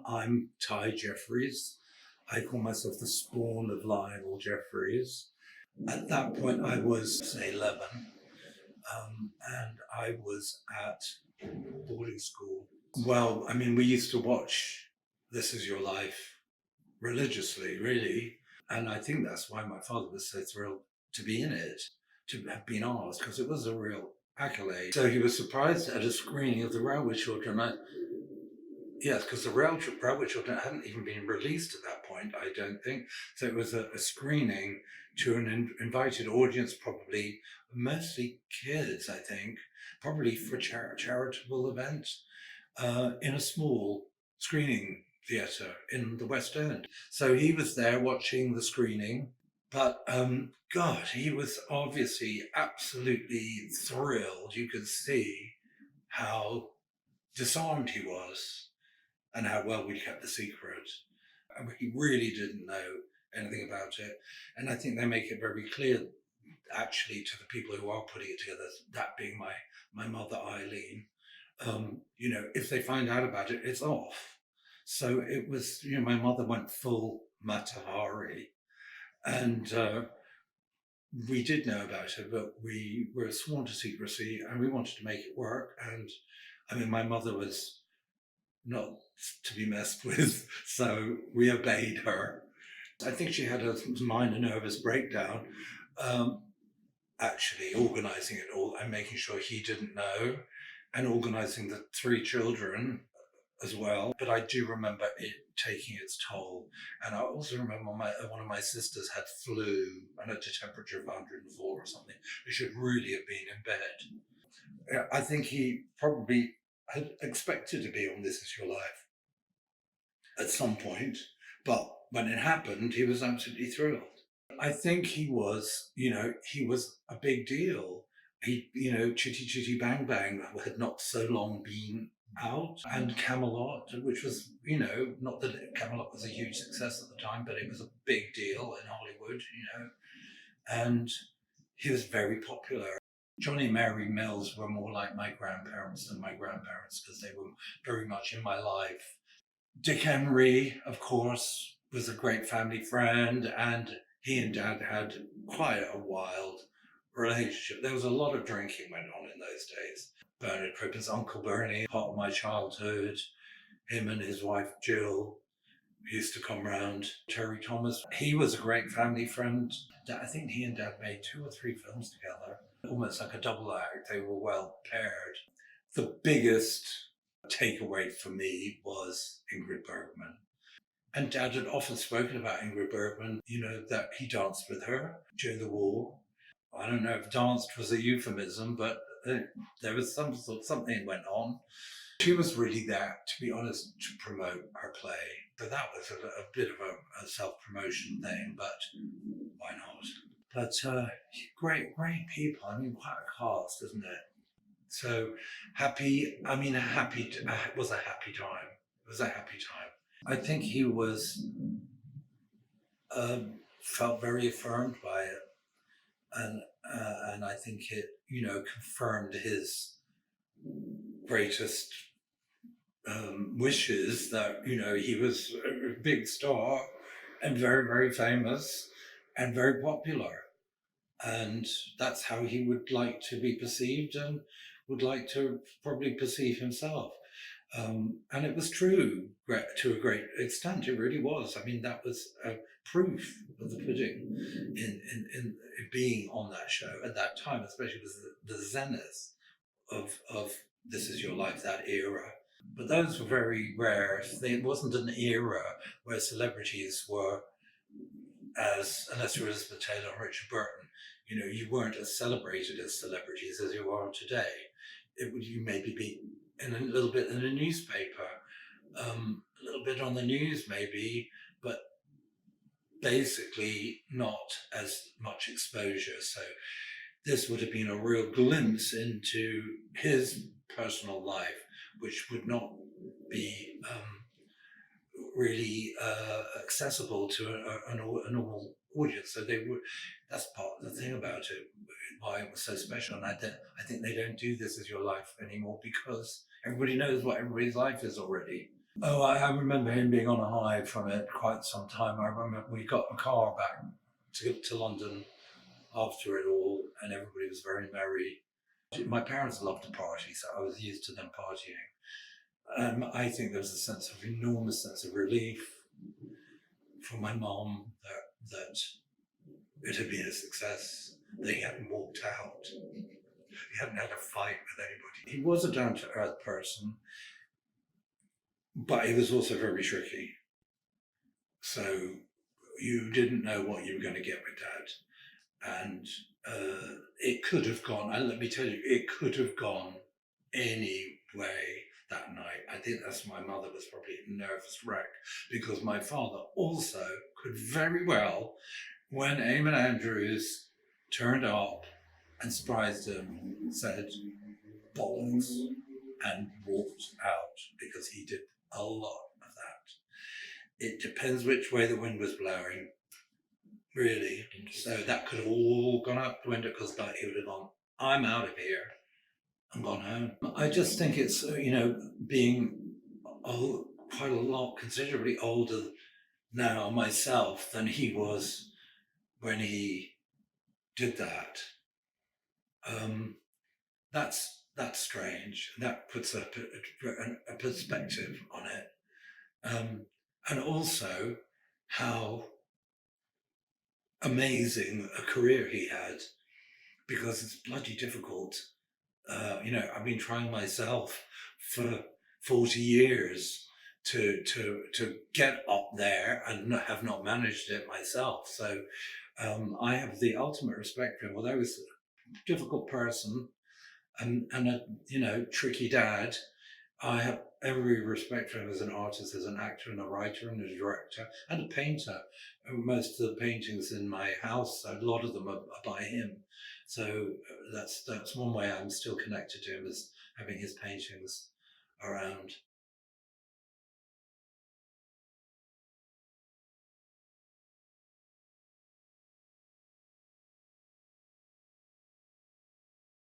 I'm Ty Jeffries. I call myself the spawn of Lionel Jeffries. At that point, I was, say, 11, and I was at boarding school. Well, I mean, we used to watch This Is Your Life religiously, really. And I think that's why my father was so thrilled to be in it, to have been asked, because it was a real accolade. So he was surprised at a screening of The Railway Children. Yes, because the Railway Children hadn't even been released at that point, I don't think. So it was a screening to an invited audience, probably mostly kids, I think, probably for charitable event in a small screening theatre in the West End. So he was there watching the screening, but God, he was obviously absolutely thrilled. You could see how disarmed he was and how well we kept the secret. And he really didn't know anything about it. And I think they make it very clear, actually, to the people who are putting it together, that being my mother, Eileen, if they find out about it, it's off. So it was, my mother went full Mata Hari. And we did know about it, but we were sworn to secrecy and we wanted to make it work. And I mean, my mother was not to be messed with, so we obeyed her. I think she had a minor nervous breakdown, actually organising it all and making sure he didn't know, and organising the 3 children as well. But I do remember it taking its toll. And I also remember one of my sisters had flu and at a temperature of 104 or something. It should really have been in bed. I think he probably had expected to be on This Is Your Life at some point, but when it happened, he was absolutely thrilled. I think he was a big deal. He, Chitty Chitty Bang Bang had not so long been out, and Camelot, which was, not that Camelot was a huge success at the time, but it was a big deal in Hollywood, and he was very popular. Johnny and Mary Mills were more like my grandparents than my grandparents because they were very much in my life. Dick Emery, of course, was a great family friend, and he and Dad had quite a wild relationship. There was a lot of drinking went on in those days. Bernard Cribbin's Uncle Bernie, part of my childhood, him and his wife Jill used to come round. Terry Thomas, he was a great family friend. I think he and Dad made 2 or 3 films together, almost like a double act. They were well paired. The biggest takeaway for me was Ingrid Bergman. And Dad had often spoken about Ingrid Bergman, that he danced with her during the war. I don't know if danced was a euphemism, but there was something went on. She was really there, to be honest, to promote her play. So that was a bit of a self-promotion thing, but why not? But great people. I mean, quite a cast, isn't it? So happy. I mean, it was a happy time. It was a happy time. I think he was felt very affirmed by it, and I think it confirmed his greatest wishes that he was a big star and very, very famous and very popular, and that's how he would like to be perceived and would like to probably perceive himself. And it was true to a great extent. It really was. I mean, that was a proof of the pudding in being on that show at that time, especially with the zenith of This Is Your Life, that era. But those were very rare. It wasn't an era where celebrities were unless you were Elizabeth Taylor and Richard Burton, you weren't as celebrated as celebrities as you are today. You maybe be in a little bit in a newspaper, a little bit on the news maybe, but basically not as much exposure. So this would have been a real glimpse into his personal life, which would not be really accessible to a normal audience. So that's part of the thing about it, why it was so special. And I think they don't do This Is Your Life anymore because everybody knows what everybody's life is already. Oh, I remember him being on a high from it quite some time. I remember we got a car back to London after it all, and everybody was very merry. My parents loved to party, so I was used to them partying. I think there was a sense of enormous sense of relief from my mom that it had been a success. That he hadn't walked out. He hadn't had a fight with anybody. He was a down to earth person, but he was also very tricky. So you didn't know what you were going to get with Dad, and it could have gone. And let me tell you, it could have gone any way that night. I think that's my mother was probably a nervous wreck because my father also could very well, when Eamonn Andrews turned up and surprised him, said bollocks and walked out because he did a lot of that. It depends which way the wind was blowing, really. So that could have all gone out the window because he would have gone, I'm out of here, and gone home. I just think it's, being quite a lot, considerably older now myself than he was when he did that. That's strange. That puts a perspective on it, and also how amazing a career he had, because it's bloody difficult. I've been trying myself for 40 years to get up there and have not managed it myself. So I have the ultimate respect for him. Although he was a difficult person and a tricky dad, I have every respect for him as an artist, as an actor and a writer and a director and a painter. Most of the paintings in my house, a lot of them are by him. So that's one way I'm still connected to him, is having his paintings around.